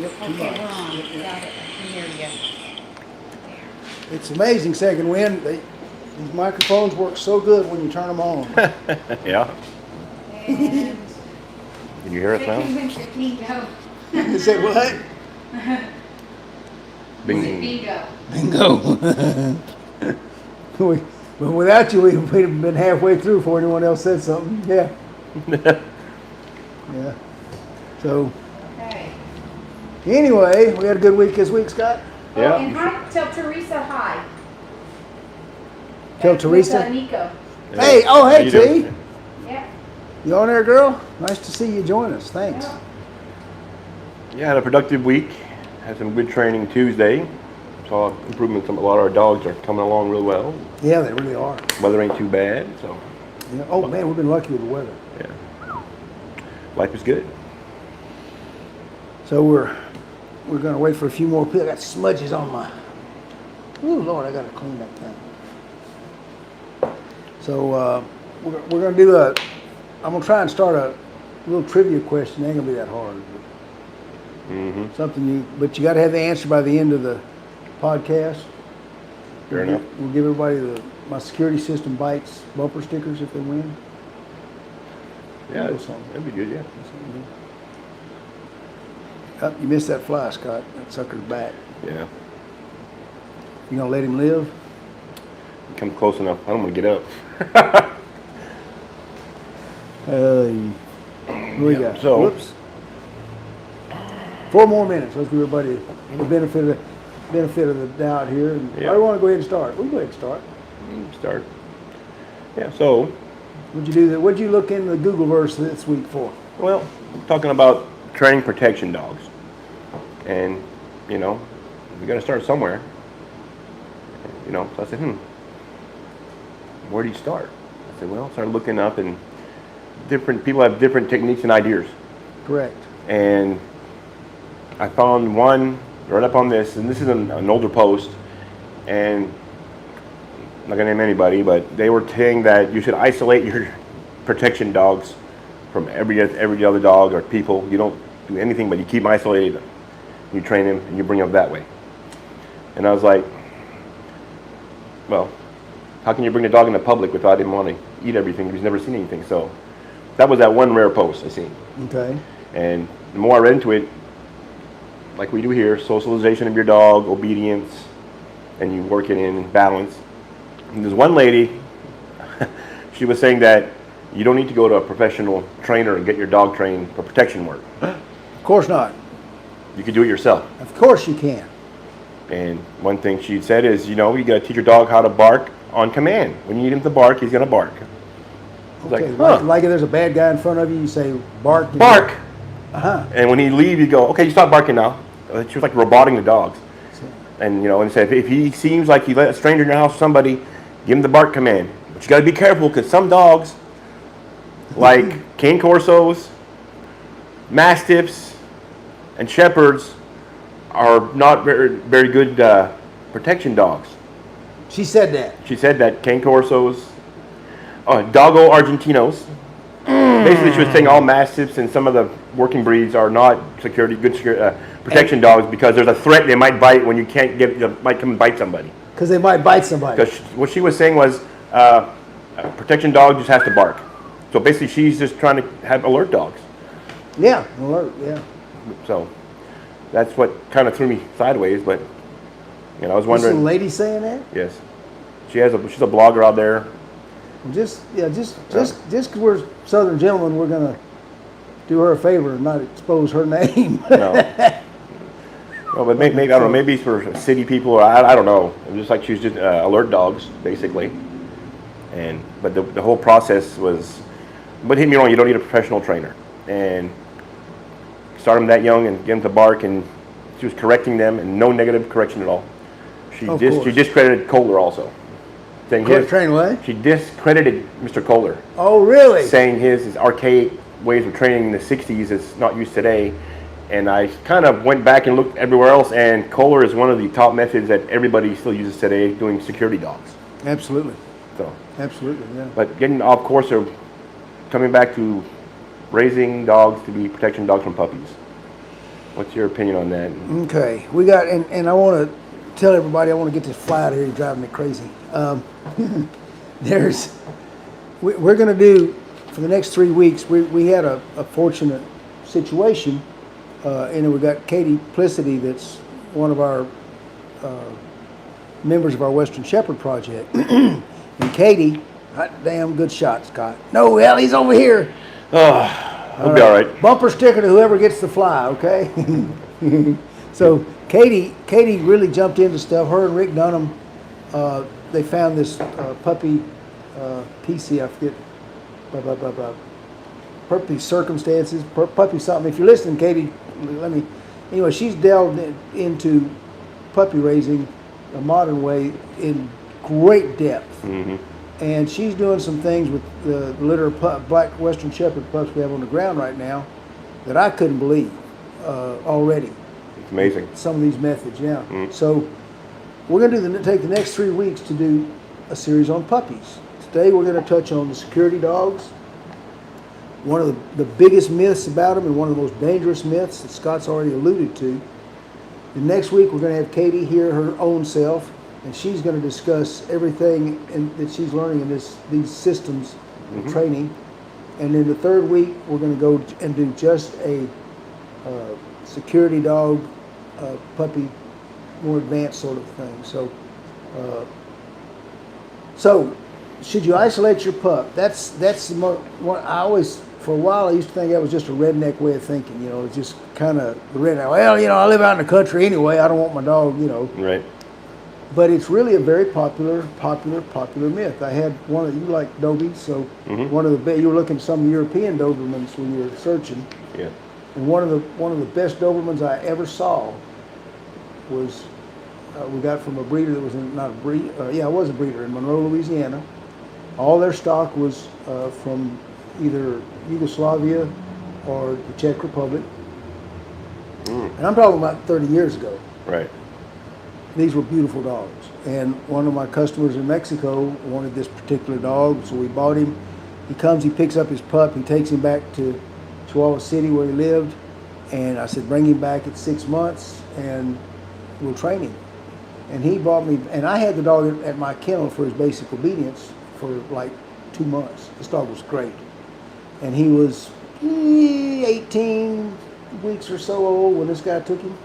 Yep, 2 Okay, mics. we're on. Yep, yep. Got it. I can hear you. It's amazing, Second Wind. These microphones work so good when you turn them on. Yeah. And Can you hear us now? 15 go. Is that what? Bing. Bingo. Bingo. Well, without you, we'd have been halfway through before anyone else said something. Yeah. Yeah. So, Okay. anyway, we had a good week this week, Scott. Yeah. Oh, and hi, tell Teresa hi. Tell With, Teresa. Nico. Hey, oh, How hey, you T. doing? Yeah. You on there, girl? Nice to see you join us. Thanks. Yeah. Yeah, had a productive week. Had some good training Tuesday. Saw improvements. A lot of our dogs are coming along real well. Yeah, they really are. Weather ain't too bad, so Yeah. Oh, man, we've been lucky with the weather. yeah. Life is good. So we're going to wait for a few more people. I got smudges on my... Ooh, Lord, I got to clean that thing. So we're going to do I'm going to try and start a little trivia question. It ain't going to be that hard. But something but you got to have the answer by the end of the podcast. Fair enough. We'll give everybody my security system bites bumper stickers if they win. Yeah, Little something. that'd be good. Yeah. Oh, you missed that fly, Scott. That sucker's back. Yeah. You gonna let him live? Come close enough. I don't want to get up. What we got? so- Whoops. 4 more minutes. Let's give everybody the benefit of the doubt here. And Yeah. I want to go ahead and start. We can go ahead and start. Start. Yeah. So, What'd you do? What'd you look in the Google verse this week for? well, talking about training protection dogs, and we got to start somewhere. So I said, where do you start? I said, well, I started looking up, and different people have different techniques and ideas. Correct. And I found one right up on this, and this is an older post, and I'm not gonna name anybody, but they were saying that you should isolate your protection dogs from every other dog or people. You don't do anything, but you keep them isolated. You train them, and you bring them up that way. And I was like, well, how can you bring a dog in the public without him wanting to eat everything? He's never seen anything. So that was that one rare post I seen. Okay. And the more I read into it, like we do here, socialization of your dog, obedience, and you work it in balance. And there's one lady, she was saying that you don't need to go to a professional trainer and get your dog trained for protection work. Of course not. You can do it yourself. Of course you can. And one thing she said is, you got to teach your dog how to bark on command. When you need him to bark, he's going to bark. I was Okay. like, Like if there's a bad guy in front of you, you say bark. and- bark! Uh-huh. And when he leaves, you go, okay, you stop barking now. She was like roboting the dogs. And and said if he seems like he let a stranger in your house, somebody, give him the bark command. But you got to be careful because some dogs, like cane corsos, mastiffs, and shepherds, are not very good protection dogs. She said that. She said that cane corsos, doggo argentinos. Basically, she was saying all mastiffs and some of the working breeds are not good protection dogs because there's a threat they might bite when you can't might come and bite somebody. Because they might bite somebody. Because what she was saying was a protection dog just has to bark. So basically, she's just trying to have alert dogs. Yeah. Alert. Yeah. So that's what kind of threw me sideways. But I was This wondering. is a lady saying that? Yes, she's a blogger out there. Just because we're Southern gentlemen, we're gonna do her a favor and not expose her name. No. No, but maybe I don't know. Maybe it's for city people, or I don't know. It was just like she was just alert dogs, basically. But the whole process was. But hit me wrong. You don't need a professional trainer, and start them that young and get them to bark. And she was correcting them, and no negative correction at all. She discredited Kohler also, saying Train away? She discredited Mr. Kohler. Oh, really? Saying his archaic ways of training in the 60s is not used today. And I kind of went back and looked everywhere else, and Kohler is one of the top methods that everybody still uses today doing security dogs. Absolutely. So, Absolutely, yeah. but getting off course or coming back to raising dogs to be protection dogs from puppies. What's your opinion on that? Okay, we got, and I want to tell everybody, I want to get this fly out of here. You're driving me crazy. We're going to do, for the next 3 weeks, we had a fortunate situation, and we got Katie Plicity, that's one of our members of our Western Shepherd Project. And Katie, hot damn good shot, Scott. No, hell, he's over here. Oh, he'll be all right. Bumper sticker to whoever gets the fly, okay? So Katie really jumped into stuff. Her and Rick Dunham, they found this puppy PC, I forget, puppy circumstances, puppy something. If you're listening, Katie, anyway, she's delved into puppy raising a modern way in great depth. Mm-hmm. And she's doing some things with the litter of black Western Shepherd pups we have on the ground right now that I couldn't believe already. It's amazing. Some of these methods, yeah. Mm-hmm. So we're going to take the next 3 weeks to do a series on puppies. Today we're going to touch on the security dogs, one of the biggest myths about them and one of the most dangerous myths that Scott's already alluded to. And next week we're going to have Katie hear her own self, and she's going to discuss everything that she's learning in these systems of training. And then the third week, we're going to go and do just a security dog, puppy, more advanced sort of thing. So should you isolate your pup? That's the one. I always, for a while, I used to think that was just a redneck way of thinking. It's just kind of the redneck. Well, I live out in the country anyway. I don't want my dog, Right. But it's really a very popular myth. I had one of you like Dobermans, so one of the you were looking at some European Dobermans when you were searching. Yeah. And one of the best Dobermans I ever saw was we got from a breeder that was not a breeder. It was a breeder in Monroe, Louisiana. All their stock was from either Yugoslavia or the Czech Republic, and I'm talking about 30 years ago. Right. These were beautiful dogs, and one of my customers in Mexico wanted this particular dog, so we bought him. He comes, he picks up his pup, he takes him back to Chihuahua City where he lived, and I said, bring him back at 6 months and we'll train him. And he brought me, and I had the dog at my kennel for his basic obedience for like 2 months. This dog was great. And he was 18 weeks or so old when this guy took him.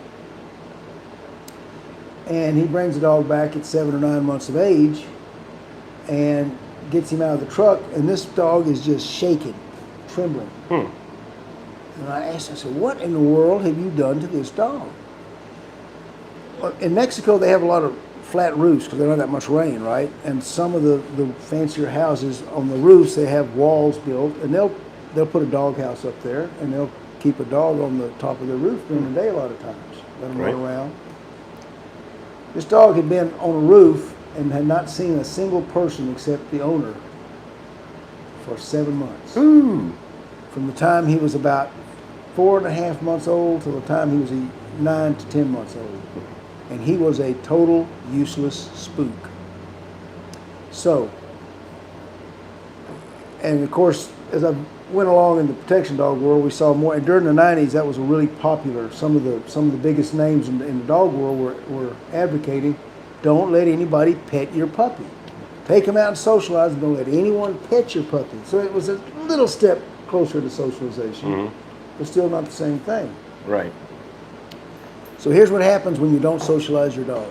And he brings the dog back at 7 or 9 months of age and gets him out of the truck, and this dog is just shaking, trembling. And I asked him, I said, what in the world have you done to this dog? In Mexico, they have a lot of flat roofs because they don't have that much rain, right? And some of the fancier houses, on the roofs, they have walls built, and they'll put a dog house up there, and they'll keep a dog on the top of the roof during the day a lot of times, let them run around. This dog had been on a roof and had not seen a single person except the owner for 7 months. Ooh. From the time he was about 4.5 months old to the time he was 9 to 10 months old. And he was a total useless spook. So, and of course, as I went along in the protection dog world, we saw more. And during the 90s, that was a really popular. Some of the biggest names in the dog world were advocating, don't let anybody pet your puppy. Take them out and socialize, and don't let anyone pet your puppy. So it was a little step closer to socialization, but still not the same thing. Right. So here's what happens when you don't socialize your dog.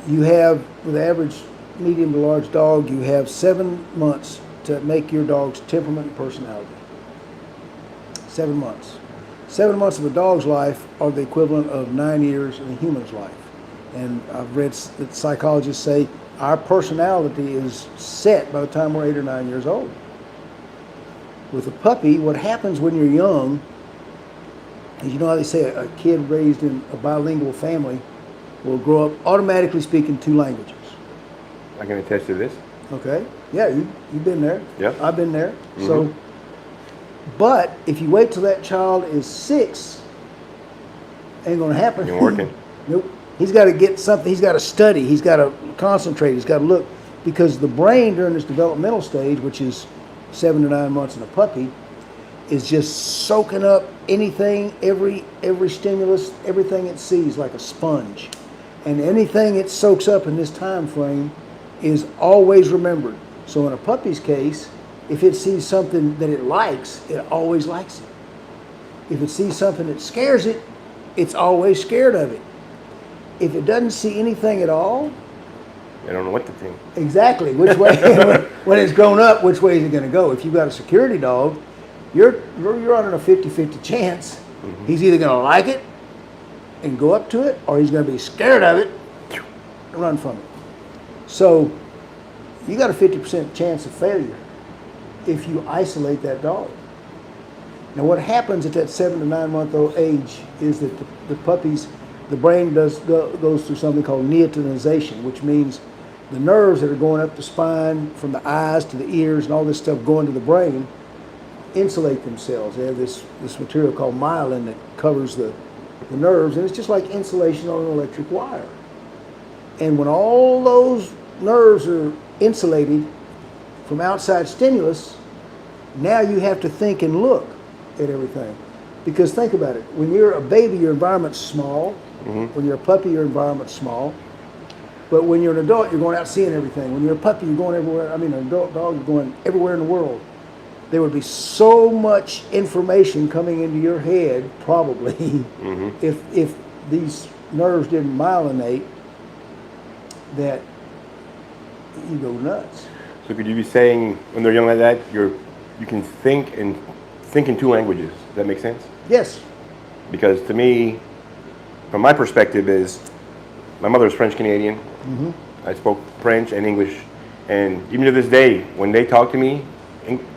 You have, with the average medium to large dog, you have 7 months to make your dog's temperament and personality. 7 months. 7 months of a dog's life are the equivalent of 9 years in a human's life. And I've read that psychologists say our personality is set by the time we're 8 or 9 years old. With a puppy, what happens when you're young is, you know how they say a kid raised in a bilingual family will grow up automatically speaking 2 languages. I can attest to this. Okay. Yeah, you've been there. Yeah. I've been there. So, but if you wait till that child is 6, ain't gonna happen. Ain't working. Nope. He's got to get something. He's got to study. He's got to concentrate. He's got to look, because the brain during this developmental stage, which is 7 to 9 months in a puppy, is just soaking up anything, every stimulus, everything it sees like a sponge. And anything it soaks up in this time frame is always remembered. So in a puppy's case, if it sees something that it likes, it always likes it. If it sees something that scares it, it's always scared of it. If it doesn't see anything at all, I don't know what to think. exactly, which way, when it's grown up, which way is it going to go? If you've got a security dog, you're running a 50-50 chance. Mm-hmm. He's either going to like it and go up to it, or he's going to be scared of it and run from it. So you got a 50% chance of failure if you isolate that dog. Now what happens at that 7 to 9 month old age is that the puppies, the brain goes through something called Neotenization, which means the nerves that are going up the spine from the eyes to the ears and all this stuff going to the brain insulate themselves. They have this material called myelin that covers the nerves, and it's just like insulation on an electric wire. And when all those nerves are insulated from outside stimulus, now you have to think and look at everything. Because think about it, when you're a baby, your environment's small. Mm-hmm. When you're a puppy, your environment's small. But when you're an adult, you're going out seeing everything. When you're a puppy, you're going everywhere. I mean, an adult dog, you're going everywhere in the world. There would be so much information coming into your head, probably, Mm-hmm. if these nerves didn't myelinate, that you go nuts. So could you be saying when they're young like that, you can think in 2 languages? Does that make sense? Yes. Because to me, from my perspective, is my mother was French Canadian. Mm-hmm. I spoke French and English, and even to this day, when they talk to me,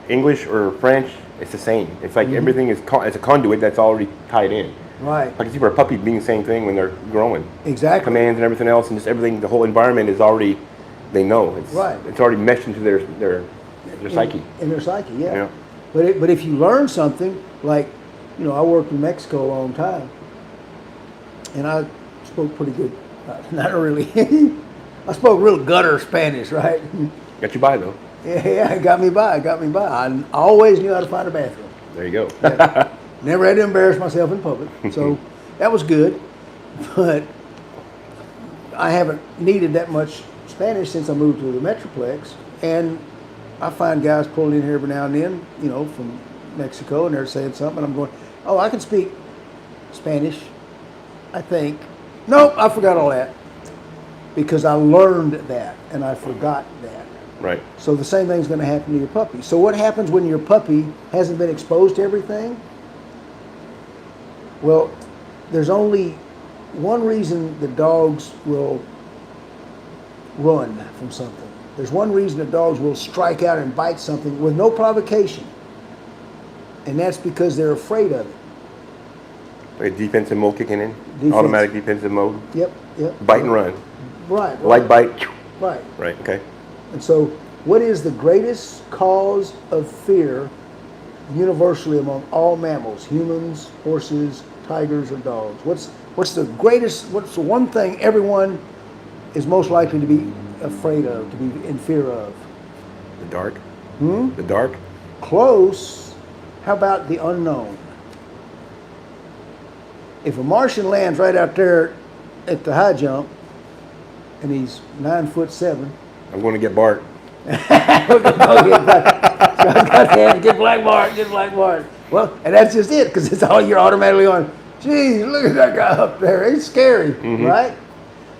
English or French, it's the same. It's like everything is it's a conduit that's already tied in. Right. I can see for a puppy being the same thing when they're growing. Exactly. Commands and everything else, and just everything, the whole environment is already, they know. It's, Right. It's already meshed into their psyche. In their psyche, yeah. Yeah. But if you learn something, like, I worked in Mexico a long time, and I spoke pretty good, not really, I spoke real gutter Spanish, right? Got you by though. Yeah, it got me by. I always knew how to find a bathroom. There you go. Yeah. Never had to embarrass myself in public, so that was good. But I haven't needed that much Spanish since I moved to the Metroplex, and I find guys pulling in here every now and then, from Mexico, and they're saying something, and I'm going, oh, I can speak Spanish, I think. Nope, I forgot all that, because I learned that, and I forgot that. Right. So the same thing's going to happen to your puppy. So what happens when your puppy hasn't been exposed to everything? Well, there's only one reason the dogs will run from something. There's one reason that dogs will strike out and bite something with no provocation. And that's because they're afraid of it. Like defensive mode kicking in? Defense. Automatic defensive mode? Yep. Bite and run. Right. Light bite. Right. Right, okay. And so what is the greatest cause of fear universally among all mammals, humans, horses, tigers, or dogs? What's the one thing everyone is most likely to be afraid of, to be in fear of? The dark? Hmm? The dark? Close. How about the unknown? If a Martian lands right out there at the high jump, and he's 9'7", I'm going to get Bart. get Black Bart. Well, and that's just it, because it's all you're automatically on. Geez, look at that guy up there. He's scary, right?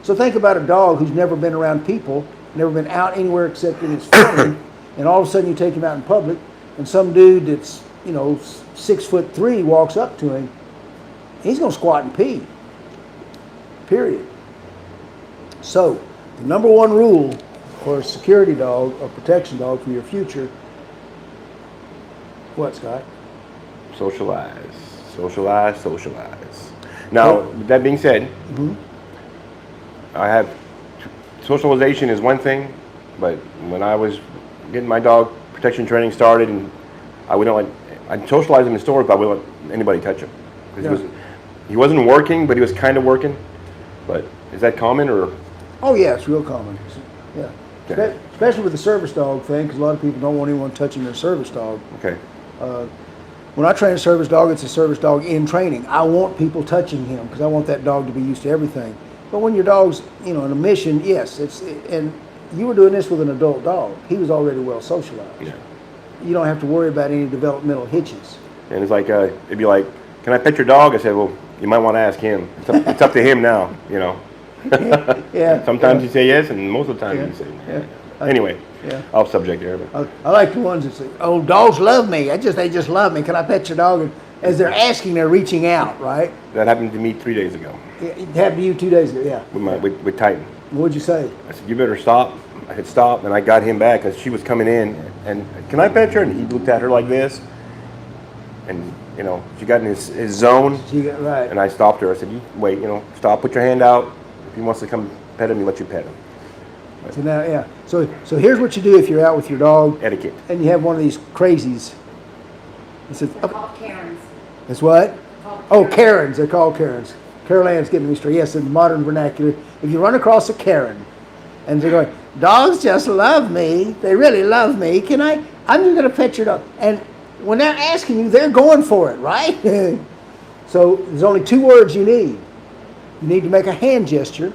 So think about a dog who's never been around people, never been out anywhere except in his family, and all of a sudden you take him out in public, and some dude that's 6'3" walks up to him. He's going to squat and pee. Period. So the number one rule for a security dog or protection dog for your future, what, Scott? Socialize. Now, with that being said, socialization is one thing, but when I was getting my dog protection training started, and I'd socialize him in stores, but I wouldn't let anybody touch him. He wasn't working, but he was kind of working. But is that common, or? Oh yeah, it's real common. Yeah, Okay. Especially with the service dog thing, because a lot of people don't want anyone touching their service dog. Okay. when I train a service dog, it's a service dog in training. I want people touching him because I want that dog to be used to everything. But when your dog's, on a mission, yes, and you were doing this with an adult dog. He was already well socialized. Yeah. You don't have to worry about any developmental hitches. And it's like, it'd be like, can I pet your dog? I said, well, you might want to ask him. It's up to him now, Yeah. Sometimes you say yes, and most of the time Yeah. you say no. Yeah. Anyway, Yeah. off subject there. But I like the ones that say, "Oh, dogs love me. They just love me. Can I pet your dog?" And as they're asking, they're reaching out, right? that happened to me 3 days ago It happened to you 2 days ago. Yeah. with Titan. What'd you say? I said, you better stop. I had stopped, and I got him back because she was coming in, and can I pet her? And he looked at her like this, and she got in his zone, She got right. and I stopped her. I said, you wait, stop, put your hand out. If he wants to come pet him, you let you pet him. So now, yeah. So here's what you do if you're out with your dog Etiquette. and you have one of these crazies. It's They're called Karens. It's what? Called Oh, Karens. They're called Karens. Carol Ann's getting me straight. Yes, in modern vernacular, if you run across a Karen, and they're going, dogs just love me. They really love me. I'm just going to pet your dog. And when they're asking you, they're going for it, right? So there's only 2 words you need. You need to make a hand gesture,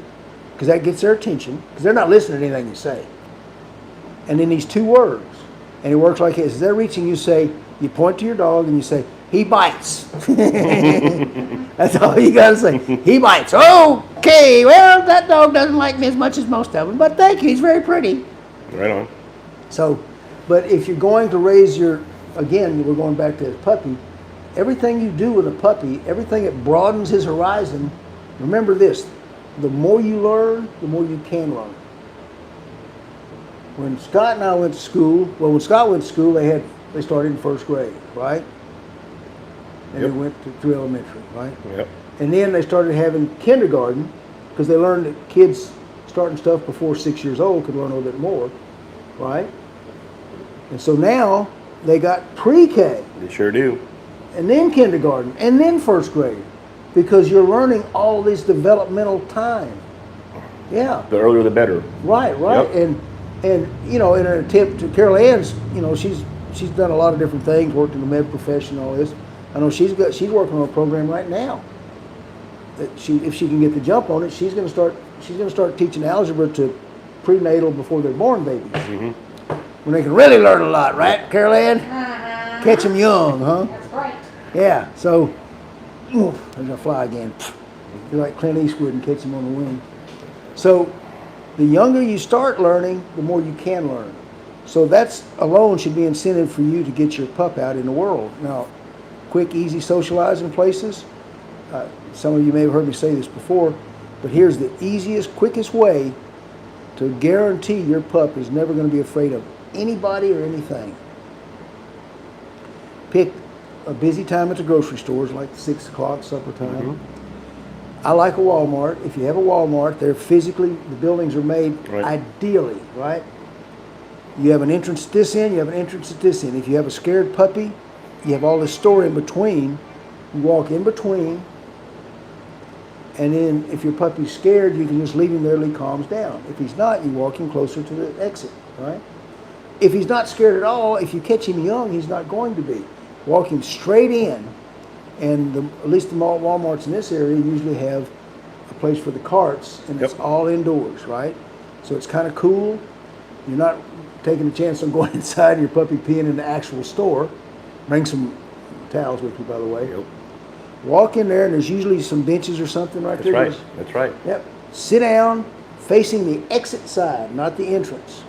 because that gets their attention, because they're not listening to anything you say. And then these 2 words, and it works like this. As they're reaching, you point to your dog and you say, he bites. That's all you got to say. He bites. Okay, well, that dog doesn't like me as much as most of them, but thank you, he's very pretty. Right on. So, but if you're going to raise again, we're going back to the puppy, everything you do with a puppy, everything that broadens his horizon, remember this, the more you learn, the more you can learn. When Scott and I went to school, when Scott went to school, they started in 1st grade, right? And Yep. they went through elementary, right? Yep. And then they started having kindergarten, because they learned that kids starting stuff before 6 years old could learn a little bit more, right? And so now they got pre-K, They sure do. and then kindergarten, and then 1st grade, because you're learning all this developmental time. Yeah. The earlier the better. Right. Yep. And in an attempt to Carol Ann's, she's done a lot of different things, worked in the med profession, all this. I know she's working on a program right now. That if she can get the jump on it, she's going to start teaching algebra to prenatal before they're born babies. Mm-hmm. When they can really learn a lot, right, Carol Ann? Uh-huh. Catch them young, huh? That's right. Yeah. So, there's a fly again. You're like Clint Eastwood and catch him on the wing. So, the younger you start learning, the more you can learn. So that's alone should be incentive for you to get your pup out in the world. Now, quick, easy socializing places. Some of you may have heard me say this before, but here's the easiest, quickest way to guarantee your pup is never going to be afraid of anybody or anything. Pick a busy time at the grocery stores, like 6 o'clock, supper time. Mm-hmm. I like a Walmart. If you have a Walmart, the buildings are made ideally, right? You have an entrance at this end, you have an entrance at this end. If you have a scared puppy, you have all this store in between. You walk in between, and then if your puppy's scared, you can just leave him there till he calms down. If he's not, you walk him closer to the exit, right? If he's not scared at all, if you catch him young, he's not going to be. Walk him straight in, and at least the Walmarts in this area usually have a place for the carts, and it's all indoors, right? So it's kind of cool. You're not taking a chance on going inside and your puppy peeing in the actual store. Bring some towels with you, by the way. Yep. Walk in there, and there's usually some benches or something right That's there. right. That's right. Yep. Sit down, facing the exit side, not the entrance.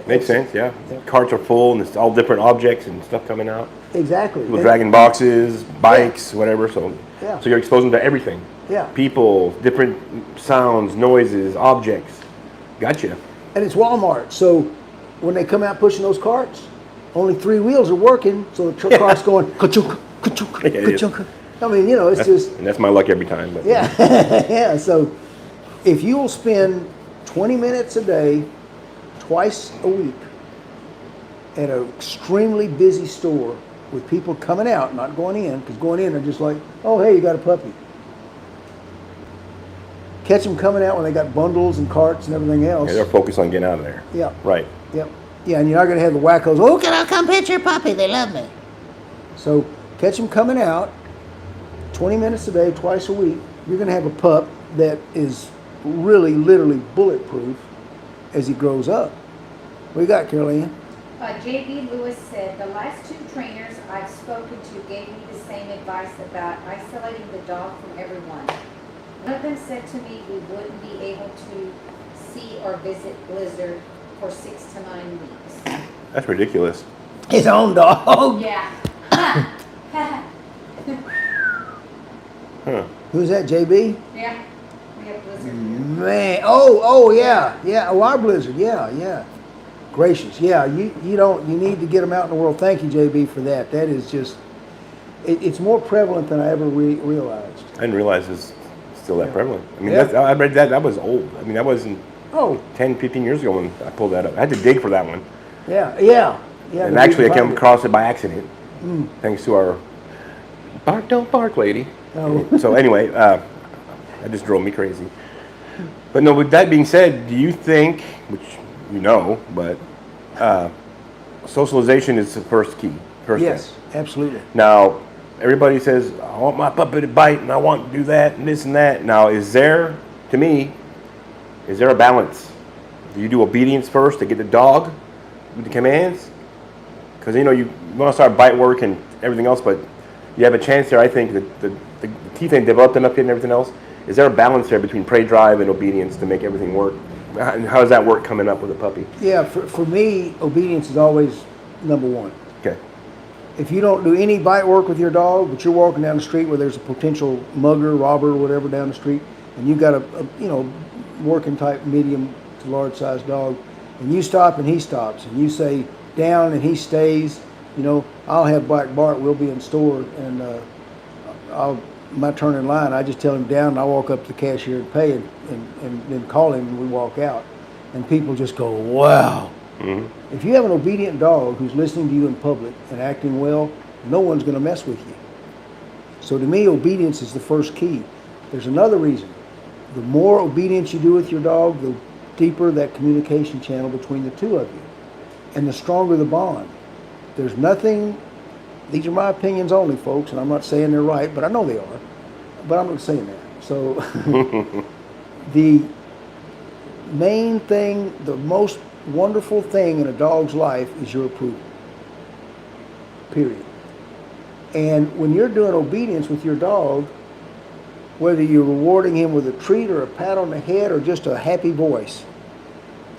Makes sense, yeah. Yep. Carts are full, and it's all different objects and stuff coming out. Exactly. People dragging boxes, bikes, whatever. So, Yeah. so you're exposing to everything. Yeah. People, different sounds, noises, objects. Gotcha. And it's Walmart, so when they come out pushing those carts, only 3 wheels are working, so the cart's going ka-chunk, ka-chunk, Yeah, it is. ka-chunk. I mean, it's just And that's my luck every time. But yeah, yeah. So if you will spend 20 minutes a day, twice a week, at an extremely busy store with people coming out, not going in, because going in they're just like, oh, hey, you got a puppy. Catch them coming out when they got bundles and carts and everything else. Yeah, they're focused on getting out of there. Yeah. Right. Yep. Yeah, and you're not going to have the wackos, oh, can I come pet your puppy? They love me. So catch them coming out, 20 minutes a day, twice a week. You're going to have a pup that is really, literally bulletproof as he grows up. What you got, Caroline? J.B. Lewis said, the last 2 trainers I've spoken to gave me the same advice about isolating the dog from everyone. One of them said to me we wouldn't be able to see or visit Blizzard for 6 to 9 weeks. That's ridiculous. His own dog. Yeah. Huh. Who's that, JB? Yeah. We have Blizzard here. Man, oh, yeah. Oh, our Blizzard, yeah. Gracious, yeah. You need to get them out in the world. Thank you, JB, for that. That is just, it's more prevalent than I ever realized. I didn't realize it's still that prevalent. I mean, Yeah. I read that was old. I mean, that wasn't Oh, 10, 15 years ago when I pulled that up. I had to dig for that one. yeah. And actually, I came across it by accident, thanks to our bark, don't bark lady. Oh. So anyway, that just drove me crazy. But no, with that being said, do you think, which you know, but socialization is the first key? Yes, Step. absolutely. Now, everybody says, I want my puppy to bite, and I want to do that, and this and that. Now, is there a balance? Do you do obedience first to get the dog with the commands? Because, you want to start bite work and everything else, but you have a chance there, I think, that the teeth ain't developed enough yet and everything else. Is there a balance there between prey drive and obedience to make everything work? How does that work coming up with a puppy? Yeah, for me, obedience is always number one. Okay. If you don't do any bite work with your dog, but you're walking down the street where there's a potential mugger, robber, whatever down the street, and you've got a working type medium to large sized dog, and you stop and he stops, and you say down and he stays, I'll have Black Bart, we'll be in store, and my turn in line, I just tell him down, and I walk up to the cashier and pay, and then call him, and we walk out. And people just go, wow. Mm-hmm. If you have an obedient dog who's listening to you in public and acting well, no one's going to mess with you. So to me, obedience is the first key. There's another reason. The more obedience you do with your dog, the deeper that communication channel between the two of you, and the stronger the bond. There's nothing, these are my opinions only, folks, and I'm not saying they're right, but I know they are, but I'm not saying that. So the main thing, the most wonderful thing in a dog's life is your approval, period. And when you're doing obedience with your dog, whether you're rewarding him with a treat or a pat on the head or just a happy voice,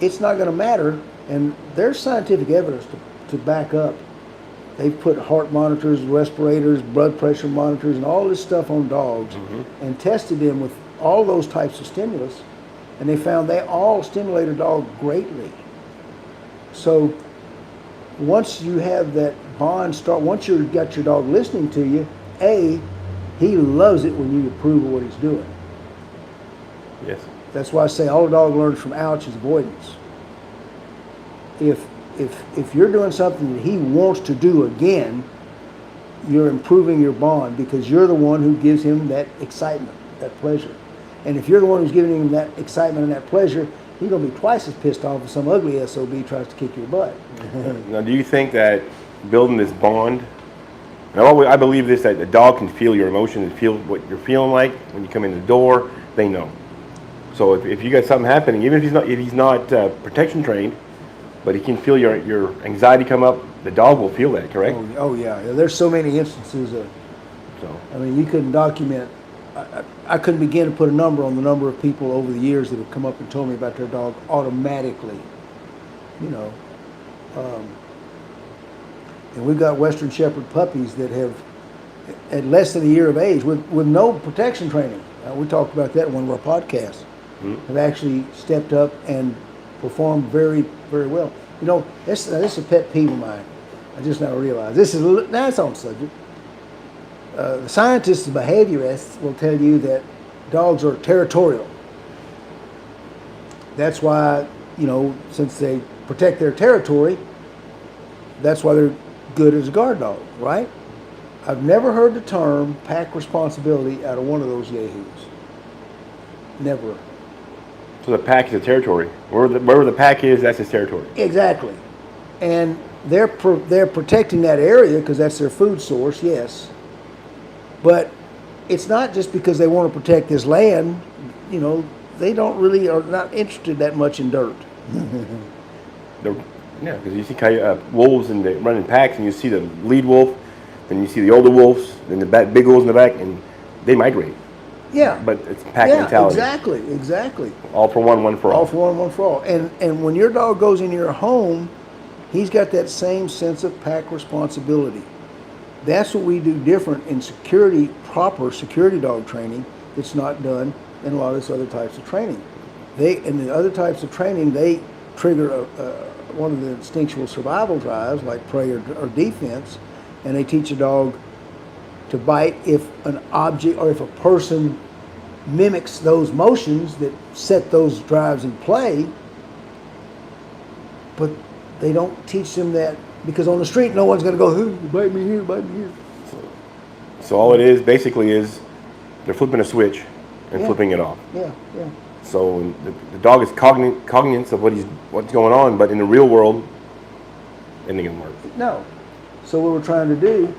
it's not going to matter. And there's scientific evidence to back up. They've put heart monitors, respirators, blood pressure monitors, and all this stuff on dogs, and tested them with all those types of stimulus, and they found they all stimulate a dog greatly. So once you have that bond once you've got your dog listening to you, he loves it when you approve of what he's doing. Yes. That's why I say all a dog learns from ouch is avoidance. If you're doing something that he wants to do again, you're improving your bond because you're the one who gives him that excitement, that pleasure. And if you're the one who's giving him that excitement and that pleasure, he's going to be twice as pissed off if some ugly SOB tries to kick your butt. Now, do you think that building this bond, and I believe this, that the dog can feel your emotions and feel what you're feeling like when you come in the door, they know. So if you got something happening, even if he's not protection trained, but he can feel your anxiety come up, the dog will feel that, correct? Oh yeah. There's so many instances of, I mean, you couldn't document, I couldn't begin to put a number on the number of people over the years that have come up and told me about their dog automatically, and we've got Western Shepherd puppies that have, at less than a year of age, with no protection training, we talked about that in one of our podcasts, have actually stepped up and performed very, very well. This is a pet peeve of mine. I just now realized. That's on subject. The scientists and behaviorists will tell you that dogs are territorial. That's why, since they protect their territory, that's why they're good as a guard dog, right? I've never heard the term pack responsibility out of one of those yahoos. Never. So the pack is a territory. Wherever the pack is, that's his territory. Exactly. And they're protecting that area because that's their food source, yes. But it's not just because they want to protect this land. You know, they don't really are not interested that much in dirt. Yeah, because you see wolves and they run in packs, and you see the lead wolf, then you see the older wolves, then the big wolves in the back, and they migrate. Yeah. But it's pack mentality. Exactly. All for one for all. All for one for all. And when your dog goes into your home, he's got that same sense of pack responsibility. That's what we do different in security, proper security dog training. It's not done in a lot of these other types of training. In the other types of training, they trigger one of the instinctual survival drives, like prey or defense, and they teach a dog to bite if an object or if a person mimics those motions that set those drives in play. But they don't teach them that, because on the street no one's going to go, bite me here, bite me here. So all it is basically is they're flipping a switch and flipping it off. Yeah. So the dog is cognizant of what's going on, but in the real world, it ain't gonna work. No. So what we're trying to do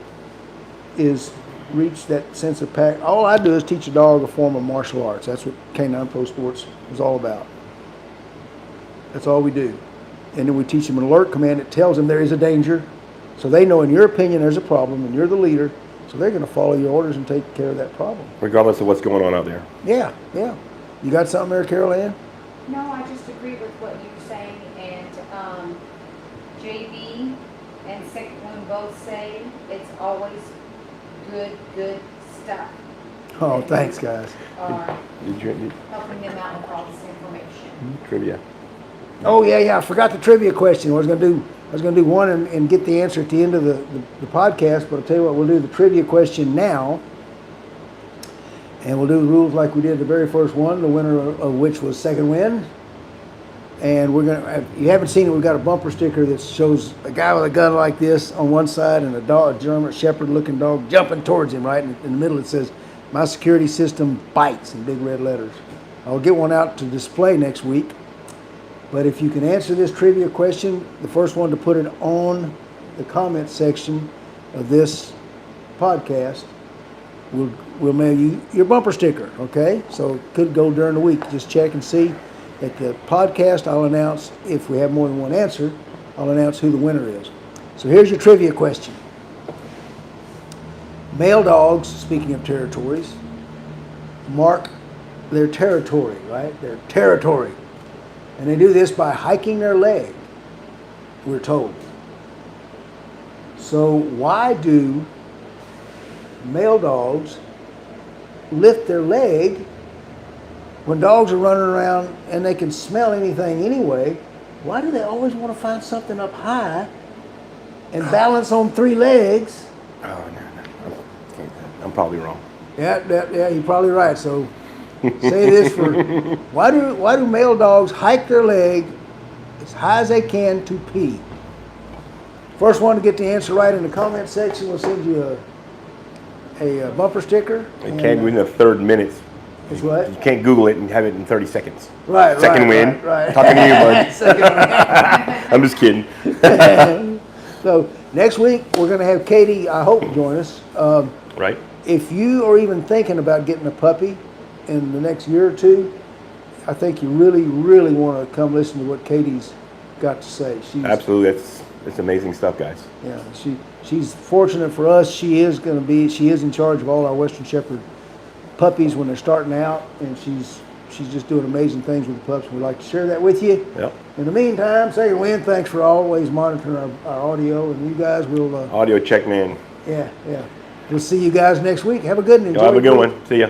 is reach that sense of pack. All I do is teach a dog a form of martial arts. That's what Canine Pro Sports is all about. That's all we do. And then we teach them an alert command that tells them there is a danger. So they know, in your opinion, there's a problem, and you're the leader. So they're going to follow your orders and take care of that problem. Regardless of what's going on out there. Yeah. You got something there, Carol Ann? No, I just agree with what you were saying, and JB and Second One both say it's always good stuff. Oh, thanks, guys. Are Did you helping them out with all this information. trivia? Oh yeah. I forgot the trivia question. I was gonna do one and get the answer at the end of the podcast. But I'll tell you what, we'll do the trivia question now, and we'll do the rules like we did the very first one. The winner of which was Second Win. And we're gonna. If you haven't seen it, we've got a bumper sticker that shows a guy with a gun like this on one side and a German Shepherd-looking dog jumping towards him. Right in the middle, it says, "My security system bites" in big red letters. I'll get one out to display next week. But if you can answer this trivia question, the first one to put it on the comment section of this podcast, we'll mail you your bumper sticker, okay? So it could go during the week. Just check and see. At the podcast, I'll announce, if we have more than one answer, I'll announce who the winner is. So here's your trivia question. Male dogs, speaking of territories, mark their territory, right? Their territory. And they do this by hiking their leg, we're told. So why do male dogs lift their leg when dogs are running around and they can smell anything anyway? Why do they always want to find something up high and balance on three legs? Oh, no. I'm probably wrong. Yeah, you're probably right. So say this for why do male dogs hike their leg as high as they can to pee? First one to get the answer right in the comment section, we'll send you a bumper sticker. It can't win the third minute. It's what? You can't Google it and have it in 30 seconds. Right. Second win. Right. Talking to you, bud. Second win. I'm just kidding. So next week we're going to have Katie, I hope, join us. Right. If you are even thinking about getting a puppy in the next year or two, I think you really, really want to come listen to what Katie's got to say. Absolutely, it's amazing stuff, guys. Yeah, she's fortunate for us. She is in charge of all our Western Shepherd puppies when they're starting out, and she's just doing amazing things with the pups. We'd like to share that with you. Yep. In the meantime, Second Win, thanks for always monitoring our audio, and you guys will. Audio check, man. Yeah. We'll see you guys next week. Have a good one. Y'all have a good one. See ya.